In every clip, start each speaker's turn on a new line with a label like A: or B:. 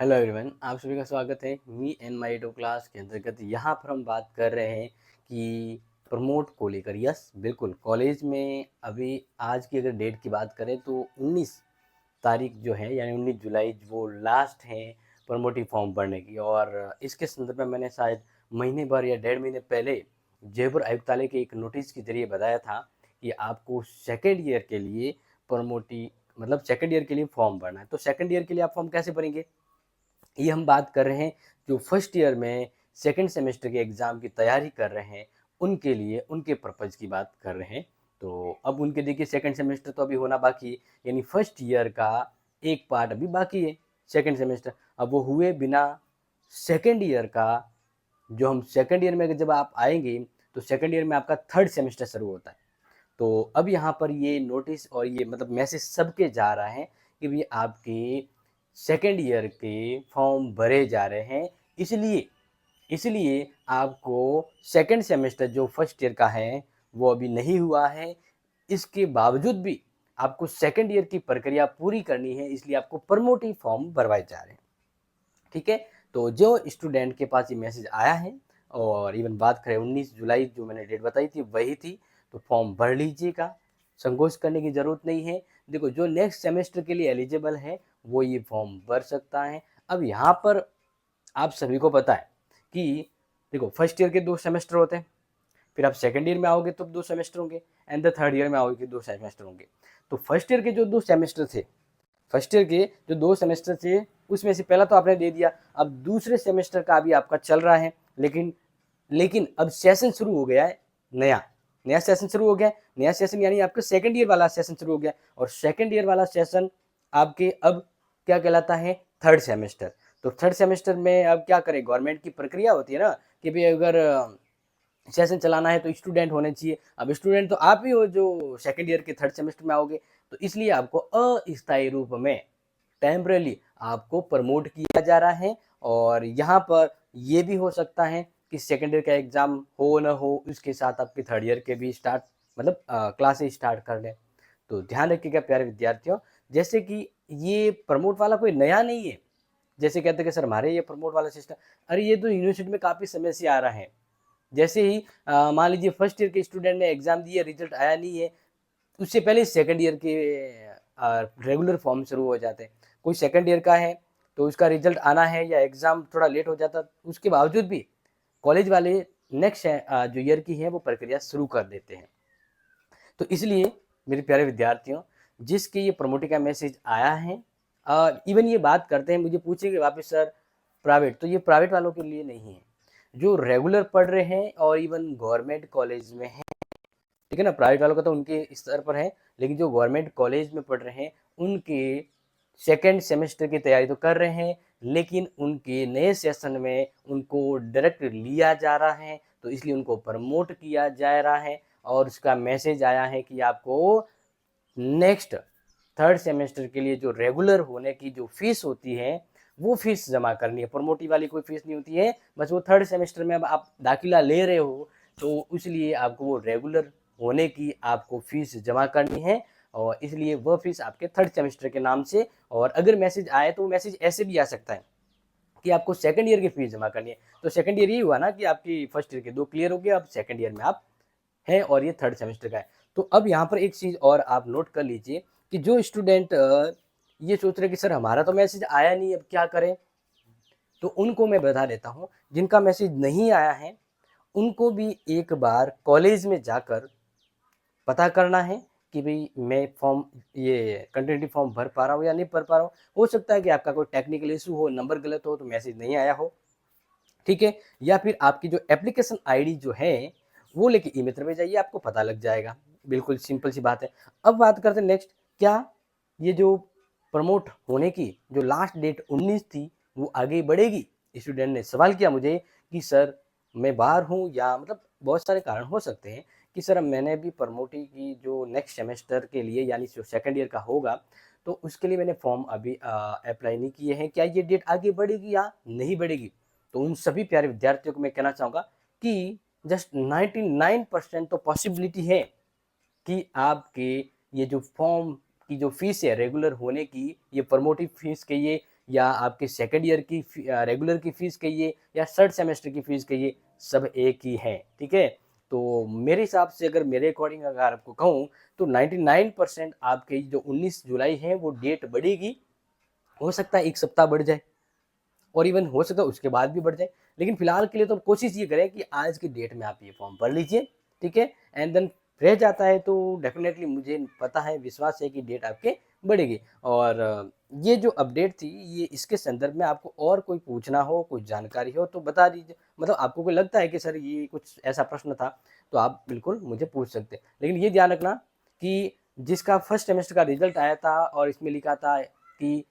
A: Hello everyone, आप सभी का स्वागत है me and my to class के अंतर्गत। यहाँ पर हम बात कर रहे हैं कि प्रमोट को लेकर। यस, बिल्कुल। कॉलेज में अभी आज की अगर डेट की बात करें तो 19 तारीख जो है यानी 19 जुलाई वो लास्ट है प्रमोटिव फॉर्म भरने की। और इसके संदर्भ में मैंने शायद महीने भर या 1.5 महीने पहले जयपुर आयुक्तालय के एक नोटिस के जरिए बताया था कि आपको सेकेंड ईयर के लिए प्रमोटी मतलब सेकेंड ईयर के लिए फॉर्म भरना है। तो सेकेंड ईयर के लिए आप फॉर्म कैसे भरेंगे, ये हम बात कर रहे हैं जो फर्स्ट ईयर में सेकंड सेमेस्टर के एग्ज़ाम की तैयारी कर रहे हैं उनके लिए, उनके पर्पज़ की बात कर रहे हैं। तो अब उनके देखिए सेकंड सेमेस्टर तो अभी होना बाकी है, यानी फर्स्ट ईयर का एक पार्ट अभी बाकी है, सेकंड सेमेस्टर। अब वो हुए बिना सेकंड ईयर का, जो हम सेकंड ईयर में जब आप आएंगे तो सेकंड ईयर में आपका थर्ड सेमेस्टर शुरू होता है। तो अब यहाँ पर ये नोटिस और ये मतलब मैसेज सबके जा रहा है कि भी आपके सेकेंड ईयर के फॉर्म भरे जा रहे हैं। इसलिए इसलिए आपको सेकेंड सेमेस्टर जो फर्स्ट ईयर का है वो अभी नहीं हुआ है। इसके बावजूद भी आपको सेकेंड ईयर की प्रक्रिया पूरी करनी है, इसलिए आपको प्रमोटिव फॉर्म भरवाए जा रहे हैं। ठीक है, तो जो स्टूडेंट के पास ये मैसेज आया है और इवन बात करें 19 जुलाई जो मैंने डेट बताई थी वही थी, तो फॉर्म भर लीजिएगा, संकोच करने की ज़रूरत नहीं है। देखो, जो नेक्स्ट सेमेस्टर के लिए एलिजिबल है वो ये फॉर्म भर सकता है। अब यहाँ पर आप सभी को पता है कि देखो फर्स्ट ईयर के 2 सेमेस्टर होते हैं, फिर आप सेकंड ईयर में आओगे तो 2 सेमेस्टर होंगे, एंड द थर्ड ईयर में आओगे 2 सेमेस्टर होंगे। तो फर्स्ट ईयर के जो 2 सेमेस्टर थे, फर्स्ट ईयर के जो 2 सेमेस्टर थे उसमें से पहला तो आपने दे दिया, अब दूसरे सेमेस्टर का भी आपका चल रहा है। लेकिन लेकिन अब सेशन शुरू हो गया है, नया नया सेशन शुरू हो गया है। नया सेशन यानी आपका सेकंड ईयर वाला सेशन शुरू हो गया, और सेकंड ईयर वाला सेशन आपके अब क्या कहलाता है, थर्ड सेमेस्टर। तो थर्ड सेमेस्टर में अब क्या करें, गवर्नमेंट की प्रक्रिया होती है ना कि भाई अगर सेशन चलाना है तो स्टूडेंट होने चाहिए। अब स्टूडेंट तो आप ही हो जो सेकंड ईयर के थर्ड सेमेस्टर में आओगे, तो इसलिए आपको अस्थायी रूप में टेम्परली आपको प्रमोट किया जा रहा है। और यहाँ पर ये भी हो सकता है कि सेकेंड ईयर का एग्जाम हो ना हो, उसके साथ आपके थर्ड ईयर के भी स्टार्ट मतलब क्लासेस स्टार्ट कर लें। तो ध्यान रखिएगा प्यारे विद्यार्थियों, जैसे कि ये प्रमोट वाला कोई नया नहीं है। जैसे कहते हैं कि सर हमारे ये प्रमोट वाला सिस्टम, अरे ये तो यूनिवर्सिटी में काफ़ी समय से आ रहा है। जैसे ही मान लीजिए फर्स्ट ईयर के स्टूडेंट ने एग्जाम दिया, रिजल्ट आया नहीं है, उससे पहले सेकंड ईयर के रेगुलर फॉर्म शुरू हो जाते हैं। कोई सेकंड ईयर का है तो उसका रिजल्ट आना है या एग्जाम थोड़ा लेट हो जाता, उसके बावजूद भी कॉलेज वाले नेक्स्ट जो ईयर की है वो प्रक्रिया शुरू कर देते हैं। तो इसलिए मेरे प्यारे विद्यार्थियों, जिसके ये प्रमोटी का मैसेज आया है, इवन ये बात करते हैं, मुझे पूछेंगे वापस सर प्राइवेट, तो ये प्राइवेट वालों के लिए नहीं है। जो रेगुलर पढ़ रहे हैं और इवन गवर्नमेंट कॉलेज में है, ठीक है ना, प्राइवेट वालों का तो उनके स्तर पर है, लेकिन जो गवर्नमेंट कॉलेज में पढ़ रहे हैं उनके सेकेंड सेमेस्टर की तैयारी तो कर रहे हैं, लेकिन उनके नए सेशन में उनको डायरेक्ट लिया जा रहा है, तो इसलिए उनको प्रमोट किया जा रहा है। और उसका मैसेज आया है कि आपको नेक्स्ट थर्ड सेमेस्टर के लिए जो रेगुलर होने की जो फीस होती है वो फीस जमा करनी है। प्रमोटी वाली कोई फीस नहीं होती है, बस वो थर्ड सेमेस्टर में अब आप दाखिला ले रहे हो तो इसलिए आपको वो रेगुलर होने की आपको फीस जमा करनी है, और इसलिए वह फीस आपके थर्ड सेमेस्टर के नाम से। और अगर मैसेज आए तो वो मैसेज ऐसे भी आ सकता है कि आपको सेकंड ईयर की फीस जमा करनी है। तो सेकंड ईयर ये हुआ ना कि आपकी फर्स्ट ईयर के 2 क्लियर हो गए, अब सेकंड ईयर में आप है और ये थर्ड सेमेस्टर का है। तो अब यहाँ पर एक चीज़ और आप नोट कर लीजिए कि जो स्टूडेंट ये सोच रहे कि सर हमारा तो मैसेज आया नहीं, अब क्या करें, तो उनको मैं बता देता हूँ, जिनका मैसेज नहीं आया है उनको भी एक बार कॉलेज में जाकर पता करना है कि भाई मैं फॉर्म ये कंटिन्यूटी फॉर्म भर पा रहा हूँ या नहीं भर पा रहा हूँ। हो सकता है कि आपका कोई टेक्निकल इशू हो, नंबर गलत हो तो मैसेज नहीं आया हो, ठीक है, या फिर आपकी जो एप्लीकेशन आईडी जो है वो लेके ई-मित्र में जाइए, आपको पता लग जाएगा। बिल्कुल सिंपल सी बात है। अब बात करते हैं नेक्स्ट, क्या ये जो प्रमोट होने की जो लास्ट डेट 19 थी वो आगे बढ़ेगी? स्टूडेंट ने सवाल किया मुझे कि सर मैं बाहर हूँ, या मतलब बहुत सारे कारण हो सकते हैं कि सर मैंने भी प्रमोटी की जो नेक्स्ट सेमेस्टर के लिए यानी जो सेकंड ईयर का होगा तो उसके लिए मैंने फॉर्म अभी अप्लाई नहीं किए हैं, क्या ये डेट आगे बढ़ेगी या नहीं बढ़ेगी? तो उन सभी प्यारे विद्यार्थियों को मैं कहना चाहूँगा कि जस्ट 99% तो पॉसिबिलिटी है कि आपके ये जो फॉर्म की जो फीस है रेगुलर होने की, ये प्रमोटिव फीस के ये या आपके सेकंड ईयर की रेगुलर की फ़ीस कहिए या थर्ड सेमेस्टर की फ़ीस कहिए, सब एक ही है, ठीक है? तो मेरे हिसाब से अगर मेरे अकॉर्डिंग अगर आपको कहूँ तो 99% आपकी जो 19 जुलाई है वो डेट बढ़ेगी। हो सकता है 1 सप्ताह बढ़ जाए और इवन हो सकता है उसके बाद भी बढ़ जाए। लेकिन फिलहाल के लिए तो कोशिश ये करें कि आज की डेट में आप ये फॉर्म भर लीजिए, ठीक है? एंड देन रह जाता है तो डेफ़िनेटली मुझे पता है, विश्वास है कि डेट आपके बढ़ेगी। और ये जो अपडेट थी, ये इसके संदर्भ में आपको और कोई पूछना हो, कोई जानकारी हो तो बता दीजिए। मतलब आपको कोई लगता है कि सर ये कुछ ऐसा प्रश्न था, तो आप बिल्कुल मुझे पूछ सकते हैं। लेकिन ये ध्यान रखना कि जिसका फर्स्ट सेमेस्टर का रिज़ल्ट आया था और इसमें लिखा था कि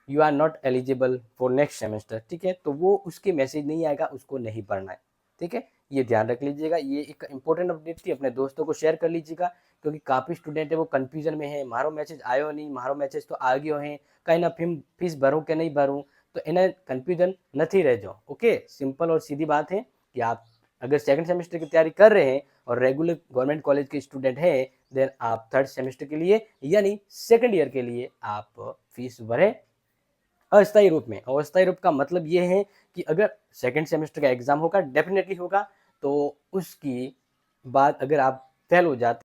A: you are not eligible for next semester, ठीक है? तो वो उसके मैसेज नहीं आएगा, उसको नहीं पढ़ना है, ठीक है? ये ध्यान रख लीजिएगा। ये एक इंपॉर्टेंट अपडेट थी, अपने दोस्तों को शेयर कर लीजिएगा क्योंकि काफ़ी स्टूडेंट है वो कन्फ्यूजन में है, मारो मैसेज आयो नहीं, मारो मैसेज तो आ गयो है, कहीं ना फीस भरूं कि नहीं भरूं, तो इन्हें कन्फ्यूजन नहीं रह जाओ। ओके, सिंपल और सीधी बात है कि आप अगर सेकंड सेमेस्टर की तैयारी कर रहे हैं और रेगुलर गवर्नमेंट कॉलेज के स्टूडेंट हैं, देन आप थर्ड सेमेस्टर के लिए यानी सेकंड ईयर के लिए आप फीस भरें अस्थायी रूप में। और अस्थायी रूप का मतलब ये है कि अगर सेकंड सेमेस्टर का एग्जाम होगा, डेफिनेटली होगा, तो उसकी बाद अगर आप फेल हो जाते